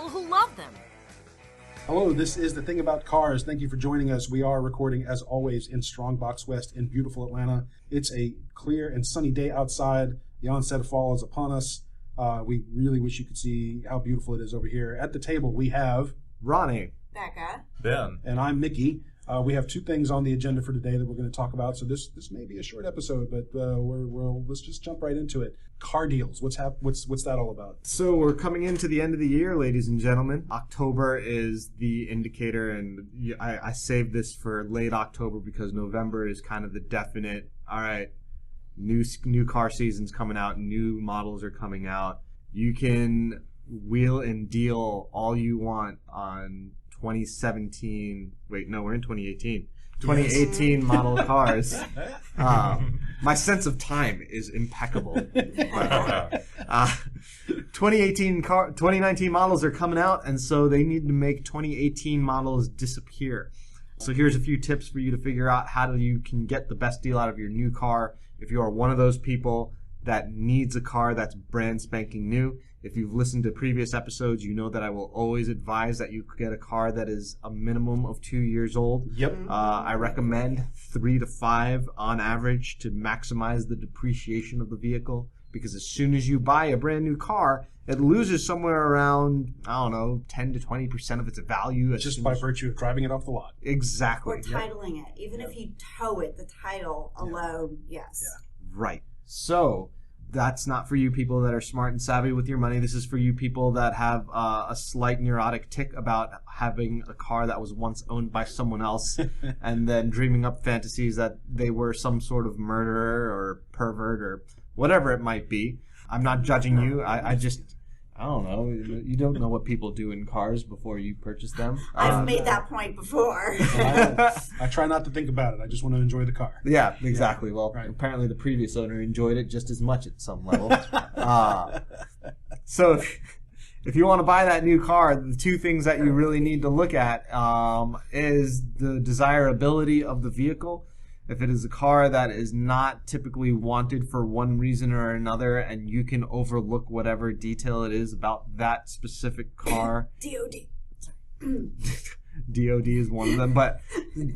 people who love them. Hello, this is The Thing About Cars. Thank you for joining us. We are recording, as always, in Strongbox West in beautiful Atlanta. It's a clear and sunny day outside. The onset of fall is upon us. We really wish you could see how beautiful it is over here. At the table, we have Ronny, Beka, Ben, and I'm Mickey. We have two things on the agenda for today that we're going to talk about. So this may be a short episode, but let's just jump right into it. Car deals. What's that all about? So we're coming into the end of the year, ladies and gentlemen. October is the indicator, and I saved this for late October because November is kind of the definite, all right, new car season's coming out, new models are coming out. You can wheel and deal all you want on 2017, wait, no, we're in 2018. 2018 yes. Model cars. My sense of time is impeccable. 2019 models are coming out, and so they need to make 2018 models disappear. So here's a few tips for you to figure out how you can get the best deal out of your new car. If you are one of those people that needs a car that's brand spanking new, if you've listened to previous episodes, you know that I will always advise that you get a car that is a minimum of 2 years old. Yep. I recommend 3 to 5 on average to maximize the depreciation of the vehicle, because as soon as you buy a brand new car, it loses somewhere around, 10 to 20% of its value. Just by virtue of driving it off the lot. Exactly. Or titling it. Even if you tow it, the title alone, yes. Yeah. Right. So that's not for you people that are smart and savvy with your money. This is for you people that have a slight neurotic tick about having a car that was once owned by someone else and then dreaming up fantasies that they were some sort of murderer or pervert or whatever it might be. I'm not judging you. I don't know. You don't know what people do in cars before you purchase them. I've made that point before. I try not to think about it. I just want to enjoy the car. Yeah, exactly. Well, right. Apparently the previous owner enjoyed it just as much at some level. So if you want to buy that new car, the two things that you really need to look at is the desirability of the vehicle. If it is a car that is not typically wanted for one reason or another, and you can overlook whatever detail it is about that specific car. DOD. DOD is one of them, but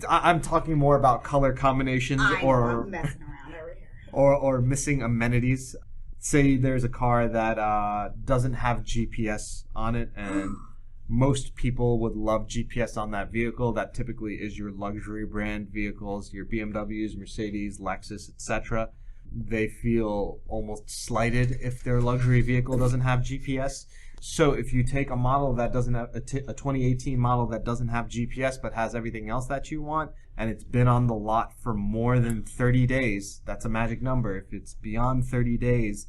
I'm talking more about color combinations I'm messing around over here. or missing amenities. Say there's a car that doesn't have GPS on it, and most people would love GPS on that vehicle. That typically is your luxury brand vehicles, your BMWs, Mercedes, Lexus, etc. They feel almost slighted if their luxury vehicle doesn't have GPS. So if you take a model that doesn't have a 2018 model that doesn't have GPS but has everything else that you want, and it's been on the lot for more than 30 days, that's a magic number. If it's beyond 30 days,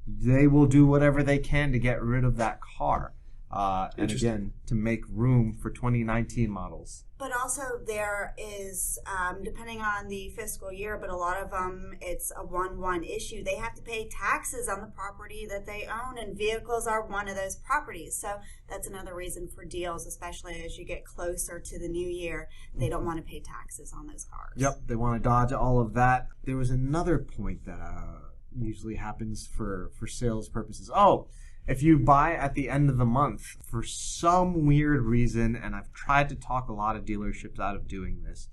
they will do whatever they can to get rid of that car. And again, to make room for 2019 models. But also there is, depending on the fiscal year, but a lot of them, it's a 1-1 issue. They have to pay taxes on the property that they own, and vehicles are one of those properties. So that's another reason for deals, especially as you get closer to the new year. They don't want to pay taxes on those cars. Yep, they want to dodge all of that. There was another point that usually happens for sales purposes. If you buy at the end of the month, for some weird reason, and I've tried to talk a lot of dealerships out of doing this,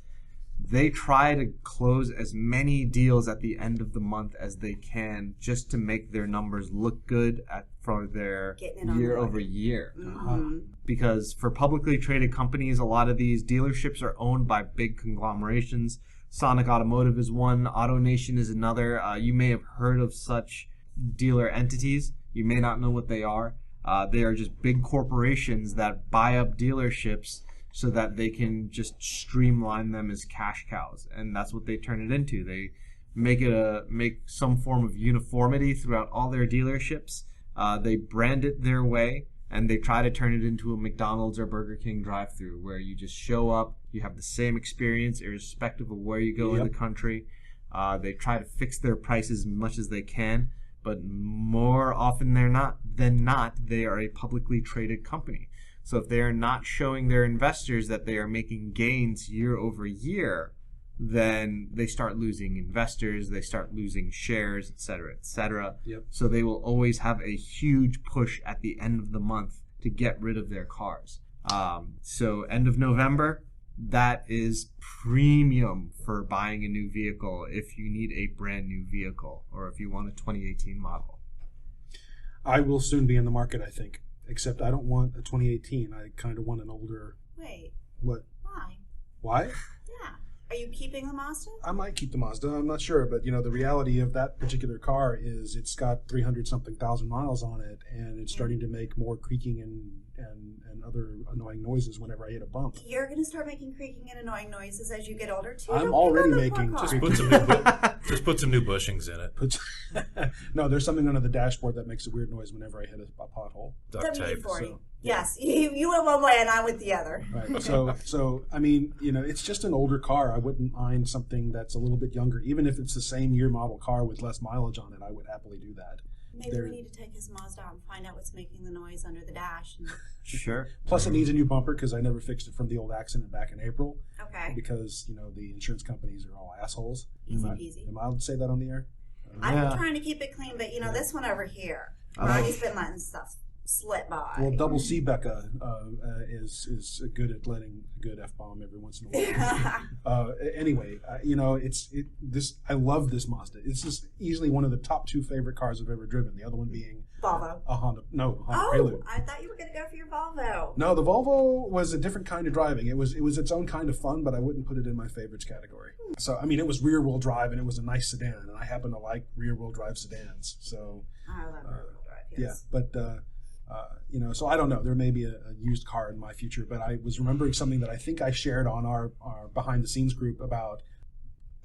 they try to close as many deals at the end of the month as they can just to make their numbers look good for their year over year. Mm-hmm. Because for publicly traded companies, a lot of these dealerships are owned by big conglomerations. Sonic Automotive is one, AutoNation is another. You may have heard of such dealer entities. You may not know what they are. They are just big corporations that buy up dealerships so that they can just streamline them as cash cows, and that's what they turn it into. They make some form of uniformity throughout all their dealerships. They brand it their way, and they try to turn it into a McDonald's or Burger King drive-through where you just show up, you have the same experience irrespective of where you go in the country. They try to fix their prices as much as they can. But more often than not, they are a publicly traded company. So if they are not showing their investors that they are making gains year over year, then they start losing investors, they start losing shares, et cetera, et cetera. Yep. So they will always have a huge push at the end of the month to get rid of their cars. So end of November, that is premium for buying a new vehicle if you need a brand new vehicle or if you want a 2018 model. I will soon be in the market, I think. Except I don't want a 2018. I kind of want an older... Wait. What? Why? Why? Yeah. Are you keeping the Mazda? I might keep the Mazda. I'm not sure. But, the reality of that particular car is it's got 300-something thousand miles on it, and it's starting to make more creaking and other annoying noises whenever I hit a bump. You're going to start making creaking and annoying noises as you get older, too. I'm already making... Just put some new bushings in it. No, there's something under the dashboard that makes a weird noise whenever I hit a pothole. Duct tape. WD-40. So, yes, you went one way and I went the other. Right. So I mean, it's just an older car. I wouldn't mind something that's a little bit younger, even if it's the same year model car with less mileage on it. I would happily do that. Maybe we need to take his Mazda out and find out what's making the noise under the dash. Sure. Plus, it needs a new bumper because I never fixed it from the old accident back in April. Okay. Because the insurance companies are all assholes. Easy peasy. Am I allowed to say that on the air? I've been trying to keep it clean, but this one over here, Ronny's been letting stuff slip by. Well, Double C Beka is good at letting a good F-bomb every once in a while. Anyway, I love this Mazda. It's just easily one of the top 2 favorite cars I've ever driven. The other one being Volvo. a Honda Prelude. I thought you were going to go for your Volvo. No, the Volvo was a different kind of driving. It was its own kind of fun, but I wouldn't put it in my favorites category. So, I mean, it was rear-wheel drive, and it was a nice sedan, and I happen to like rear-wheel drive sedans. So, I love rear-wheel drive, yes. Yeah, but... so I don't know. There may be a used car in my future, but I was remembering something that I think I shared on our behind-the-scenes group about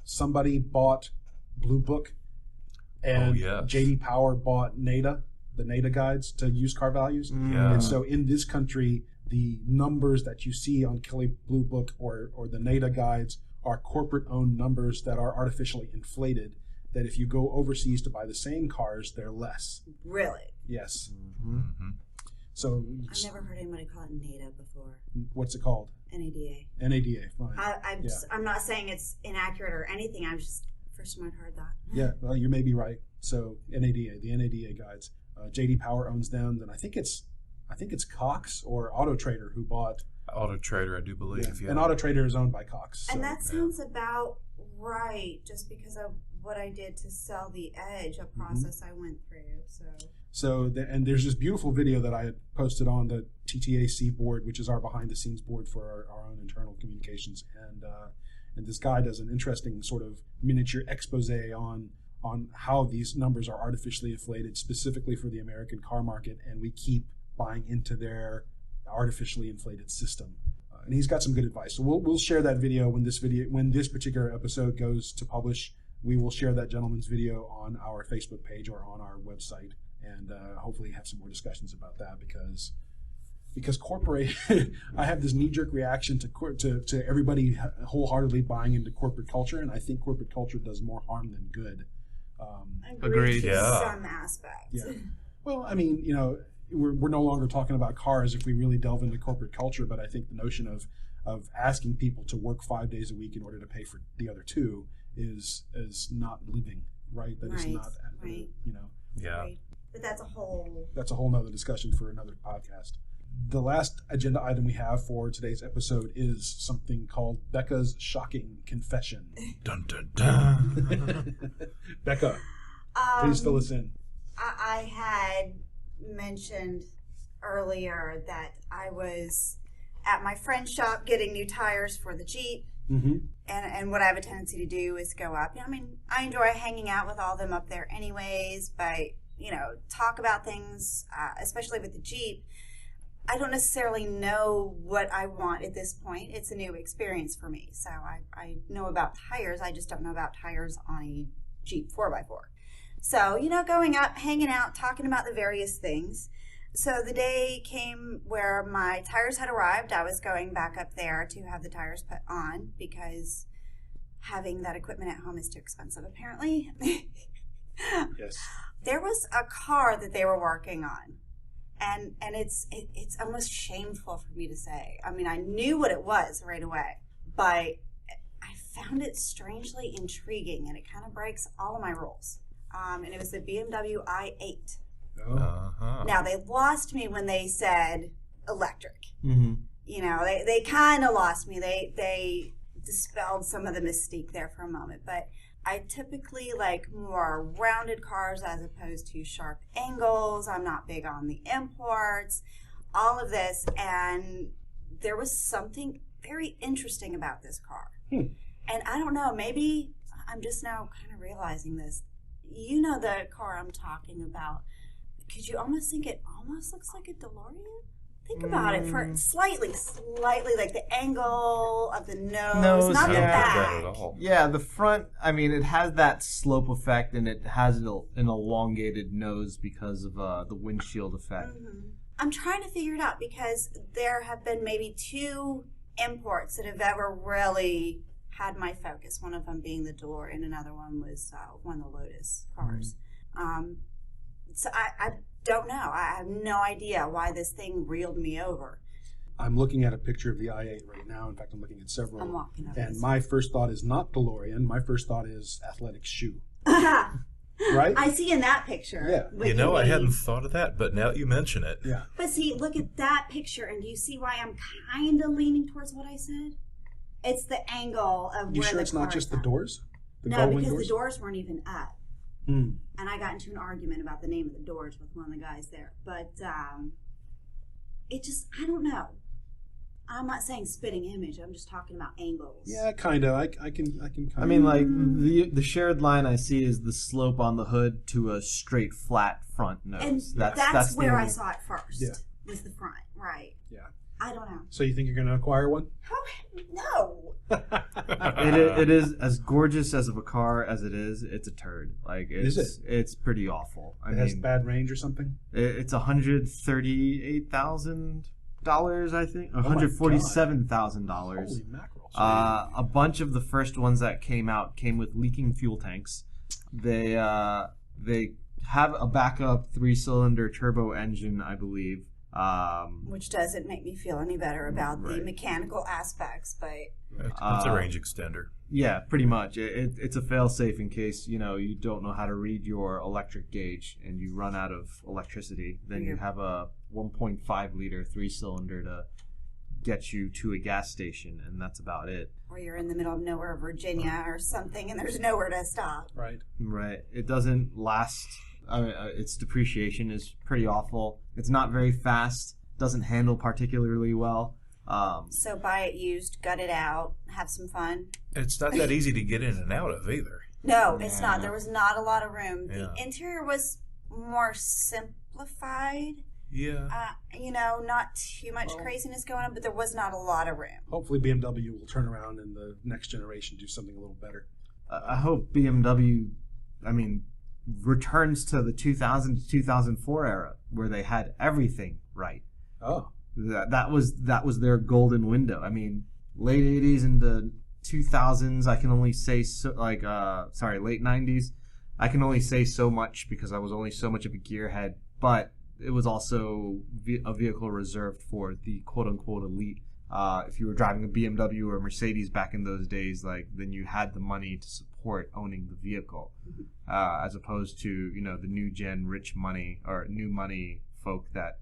somebody bought Blue Book, and J.D. Power bought NADA, the NADA guides to used car values. Yeah. And so in this country, the numbers that you see on Kelley Blue Book or the NADA guides are corporate-owned numbers that are artificially inflated, that if you go overseas to buy the same cars, they're less. Really? Yes. Mm-hmm. So I've never heard anybody call it NADA before. What's it called? NADA. NADA. Fine. I'm not saying it's inaccurate or anything. I'm just first time I've heard that. Yeah, well, you may be right. So NADA, the NADA guides. J.D. Power owns them. Then I think it's Cox or Auto Trader who bought. Auto Trader, I do believe. Yeah. And Auto Trader is owned by Cox. And that sounds about right, just because of what I did to sell the Edge, a process I went through. And there's this beautiful video that I had posted on the TTAC board, which is our behind-the-scenes board for our own internal communications. And this guy does an interesting sort of miniature expose on how these numbers are artificially inflated, specifically for the American car market, and we keep buying into their artificially inflated system. And he's got some good advice. So we'll share that video when this particular episode goes to publish. We will share that gentleman's video on our Facebook page or on our website, and hopefully have some more discussions about that because corporate. I have this knee-jerk reaction to everybody wholeheartedly buying into corporate culture, and I think corporate culture does more harm than good. Agreed. To Yeah. some aspects. Yeah. Well, I mean, we're no longer talking about cars if we really delve into corporate culture, but I think the notion of asking people to work 5 days a week in order to pay for the other 2 is not living, right? That is not, right. Yeah. Right. But that's a whole nother discussion for another podcast. The last agenda item we have for today's episode is something called Beka's Shocking Confession. Dun dun dun. Beka, please fill us in. I had mentioned earlier that I was at my friend's shop getting new tires for the Jeep. Mm-hmm. And what I have a tendency to do is go up. I mean, I enjoy hanging out with all of them up there anyways, but, talk about things, especially with the Jeep. I don't necessarily know what I want at this point. It's a new experience for me. So I know about tires. I just don't know about tires on a Jeep 4x4. So, going up, hanging out, talking about the various things. So the day came where my tires had arrived. I was going back up there to have the tires put on because having that equipment at home is too expensive, apparently. Yes. There was a car that they were working on. And it's almost shameful for me to say. I mean, I knew what it was right away, but I found it strangely intriguing, and it kind of breaks all of my rules. And it was the BMW i8. Oh. Uh-huh. Now, they lost me when they said electric. Mm-hmm. You know, they kind of lost me. They dispelled some of the mystique there for a moment. But I typically like more rounded cars as opposed to sharp angles. I'm not big on the imports, all of this. And there was something very interesting about this car. And I don't know, maybe I'm just now kind of realizing this. You know the car I'm talking about. Could you almost think it almost looks like a DeLorean? Think about it for slightly like the angle of the nose, not the yeah. back. Not at all. Yeah, the front, I mean, it has that slope effect, and it has an elongated nose because of the windshield effect. Mm-hmm. I'm trying to figure it out because there have been maybe 2 imports that have ever really had my focus. One of them being the DeLorean, another one was one of the Lotus cars. So I don't know. I have no idea why this thing reeled me over. I'm looking at a picture of the i8 right now. In fact, I'm looking at several. I'm walking over And this. my first thought is not DeLorean. My first thought is athletic shoe. Right? I see in that picture. Yeah. You know, I hadn't thought of that, but now that you mention it. Yeah. But see, look at that picture, and do you see why I'm kind of leaning towards what I said? It's the angle of You where sure the it's not car's just the at. doors? The No, gull wing because doors? the doors weren't even up. Hmm. And I got into an argument about the name of the doors with one of the guys there. But it just, I don't know. I'm not saying spitting image. I'm just talking about angles. Yeah, kind of. I can kind of. I mean, like, the shared line I see is the slope on the hood to a straight, flat front nose. And that's where I saw it first. Yeah. Was the front, right? Yeah. I don't know. So you think you're going to acquire one? Oh, no. It is as gorgeous as of a car as it is. It's a turd. Like, it's, Is it? It's pretty awful. I It mean, has bad range or something? it's $138,000, I think. my $147,000. Holy mackerel. A bunch of the first ones that came out came with leaking fuel tanks. They have a backup 3-cylinder turbo engine, I believe. Which doesn't make me feel any better about the Right. mechanical aspects, but It's a range extender. Yeah, pretty much. It's a fail-safe in case, you don't know how to read your electric gauge and you run out of electricity. Then you have a 1.5-liter 3-cylinder to get you to a gas station, and that's about it. or you're in the middle of nowhere, Virginia or something, and there's nowhere to stop. Right. Right. It doesn't last. I mean, its depreciation is pretty awful. It's not very fast. Doesn't handle particularly well. So buy it used, gut it out, have some fun. It's not that easy to get in and out of either. No, it's not. There was not a lot of room. Yeah. The interior was more simplified. Yeah. Not too much craziness going on, but there was not a lot of room. Hopefully BMW will turn around and the next generation do something a little better. I hope BMW, returns to the 2000 to 2004 era where they had everything right. Oh. That was their golden window. I mean, late 80s into 2000s, I can only say late 90s. I can only say so much because I was only so much of a gearhead, but it was also a vehicle reserved for the quote-unquote elite. If you were driving a BMW or a Mercedes back in those days, then you had the money to support owning the vehicle, as opposed to the new gen rich money or new money folk that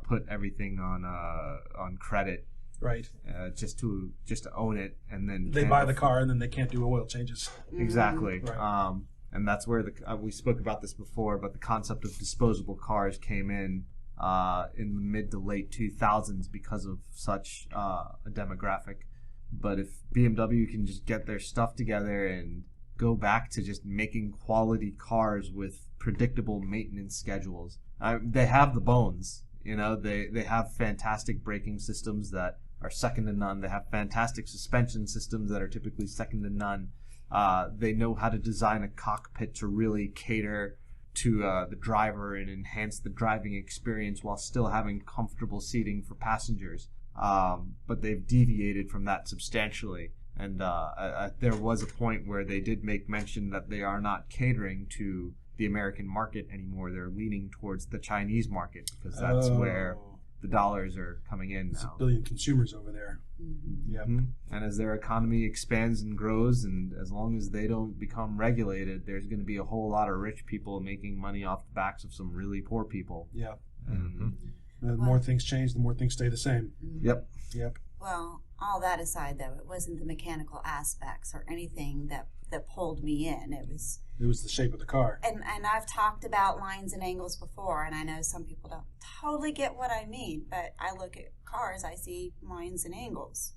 put everything on credit, Right. just to own it, and then They can't buy the afford- car and then they can't do oil changes. Exactly. Right. And that's where we spoke about this before, but the concept of disposable cars came in the mid to late 2000s because of such a demographic. But if BMW can just get their stuff together and go back to just making quality cars with predictable maintenance schedules, they have the bones. They have fantastic braking systems that are second to none. They have fantastic suspension systems that are typically second to none. They know how to design a cockpit to really cater to the driver and enhance the driving experience while still having comfortable seating for passengers. But they've deviated from that substantially. And there was a point where they did make mention that they are not catering to the American market anymore. They're leaning towards the Chinese market because that's where the dollars are coming in It's now. a billion consumers over there. Mm-hmm. Yep. And as their economy expands and grows, and as long as they don't become regulated, there's going to be a whole lot of rich people making money off the backs of some really poor people. Yeah. And, The more things change, the more things stay the same. Yep. Yep. Well, all that aside, though, it wasn't the mechanical aspects or anything that pulled me in. It was the shape of the car. and I've talked about lines and angles before, and I know some people don't totally get what I mean, but I look at cars, I see lines and angles,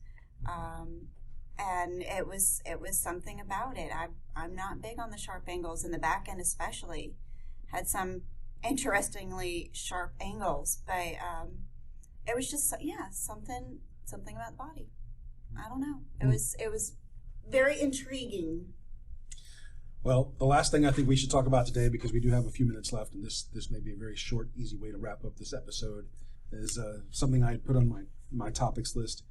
and it was something about it. I'm not big on the sharp angles, and the back end especially had some interestingly sharp angles, but it was just something about the body. I don't know. It was very intriguing. Well, the last thing I think we should talk about today, because we do have a few minutes left, and this may be a very short, easy way to wrap up this episode, is something I had put on my topics list.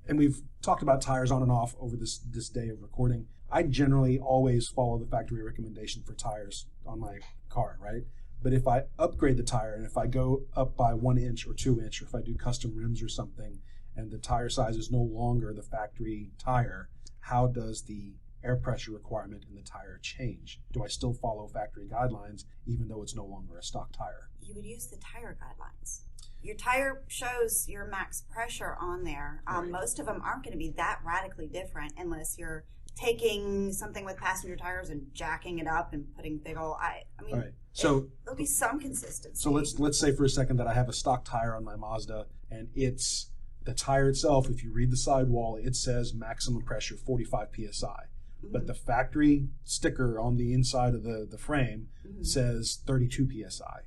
And we've talked about tires on and off over this day of recording. I generally always follow the factory recommendation for tires on my car, right? But if I upgrade the tire, and if I go up by 1 inch or 2 inch, or if I do custom rims or something, and the tire size is no longer the factory tire, how does the air pressure requirement in the tire change? Do I still follow factory guidelines even though it's no longer a stock tire? You would use the tire guidelines. Your tire shows your max pressure on there. Right. Most of them aren't going to be that radically different unless you're taking something with passenger tires and jacking it up and putting big old. I mean, All right. So there'll be some consistency. So let's say for a second that I have a stock tire on my Mazda, and it's the tire itself. If you read the sidewall, it says maximum pressure 45 psi. But the factory sticker on the inside of the frame says 32 psi,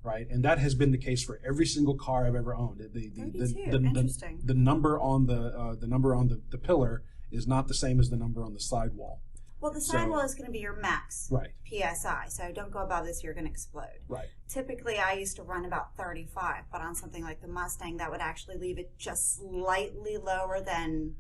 right? And that has been the case for every single car I've ever owned. Interesting. The number on the pillar is not the same as the number on the sidewall. Well, the sidewall is going to be your max Right. PSI, so don't go above this, you're going to explode. Right. Typically, I used to run about 35, but on something like the Mustang, that would actually leave it just slightly lower than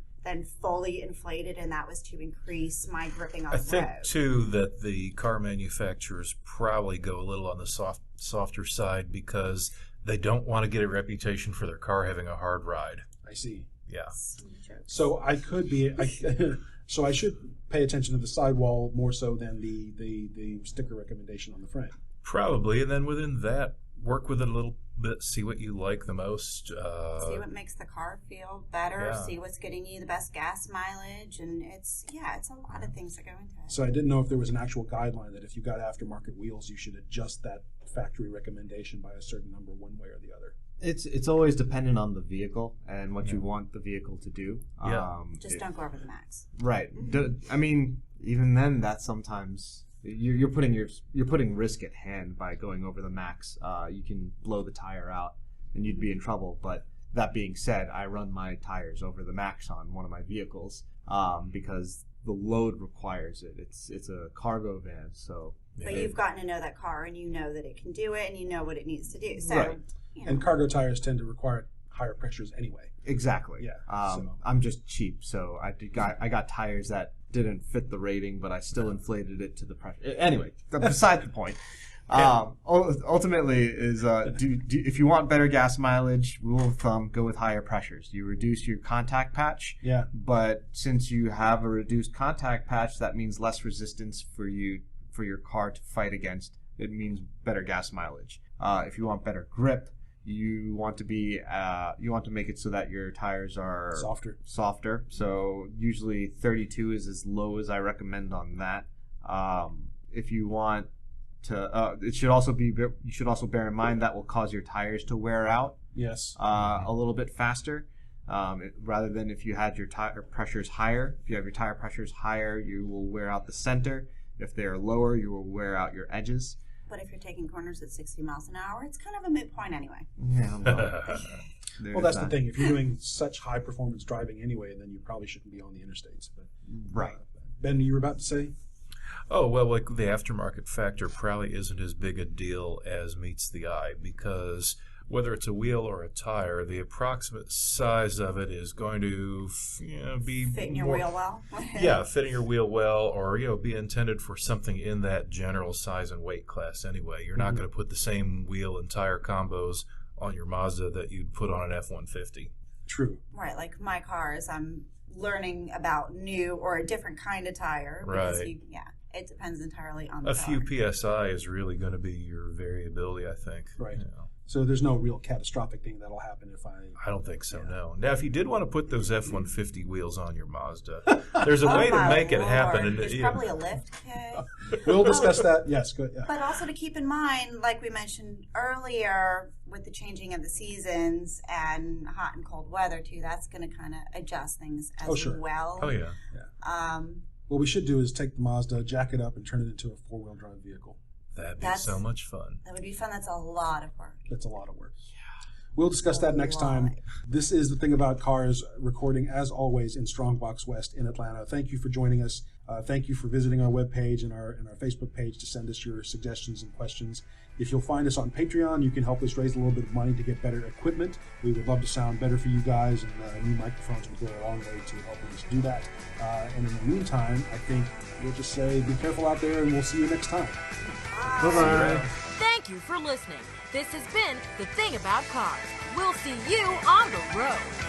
fully inflated, and that was to increase my gripping on I the think, road. too, that the car manufacturers probably go a little on the softer side because they don't want to get a reputation for their car having a hard ride. I see. Yeah. So I could be, so I should pay attention to the sidewall more so than the sticker recommendation on the frame. Probably, and then within that, work with it a little bit, see what you like the most. See what makes the car feel better, Yeah. see what's getting you the best gas mileage, and it's a lot of things that go into it. So I didn't know if there was an actual guideline that if you got aftermarket wheels, you should adjust that factory recommendation by a certain number one way or the other. It's always dependent on the vehicle and what you want the vehicle to do. Yeah. Just don't go over the max. Right. I mean, even then, that sometimes you're putting risk at hand by going over the max. You can blow the tire out, and you'd be in trouble. But that being said, I run my tires over the max on one of my vehicles because the load requires it. It's a cargo van, so. But you've gotten to know that car, and you know that it can do it, and you know what it needs to do. So, Right. you know. And cargo tires tend to require higher pressures anyway. Exactly. Yeah, so. I'm just cheap, so I got tires that didn't fit the rating, but I still inflated it to the pressure. Anyway, beside the point. Ultimately, is if you want better gas mileage, rule of thumb, go with higher pressures. You reduce your contact patch. Yeah. But since you have a reduced contact patch, that means less resistance for your car to fight against. It means better gas mileage. If you want better grip, you want to make it so that your tires are softer. So usually 32 is as low as I recommend on that. If you want to, you should also bear in mind that will cause your tires to wear out. Yes. A little bit faster. Rather than if you had your tire pressures higher. If you have your tire pressures higher, you will wear out the center. If they're lower, you will wear out your edges. But if you're taking corners at 60 miles an hour, it's kind of a moot point anyway. Yeah, Well, that's the thing. If you're doing such high performance driving anyway, then you probably shouldn't be on the interstates. But right. Ben, you were about to say? Oh, well, like the aftermarket factor probably isn't as big a deal as meets the eye because whether it's a wheel or a tire, the approximate size of it is going to be fitting your wheel well. Yeah, fitting your wheel well, or be intended for something in that general size and weight class anyway. You're not going to put the same wheel and tire combos on your Mazda that you'd put on an F-150. True. Right, like my cars, I'm learning about new or a different kind of tire. Because Right. it depends entirely on the A car. few PSI is really going to be your variability, I think. Right. You know. So there's no real catastrophic thing that'll happen if I... I don't think so, no. Now, if you did want to put those F-150 wheels on your Mazda, there's a way to my make it Lord. happen. And There's probably a lift kit. We'll discuss that. Yes, good. Yeah. But also to keep in mind, like we mentioned earlier, with the changing of the seasons and hot and cold weather too, that's going to kind of adjust things as sure. well. Oh, yeah. What we should do is take the Mazda, jack it up, and turn it into a four-wheel drive vehicle. That'd be That's- so much fun. That would be fun. That's a lot of work. That's a lot of work. We'll discuss that next time. This is The Thing About Cars, recording as always in Strongbox West in Atlanta. Thank you for joining us. Thank you for visiting our webpage and our Facebook page to send us your suggestions and questions. If you'll find us on Patreon, you can help us raise a little bit of money to get better equipment. We would love to sound better for you guys, and new microphones would go a long way to helping us do that. And in the meantime, I think we'll just say be careful out there, and we'll see you next time. Bye-bye. Thank you for listening. This has been The Thing About Cars. We'll see you on the road.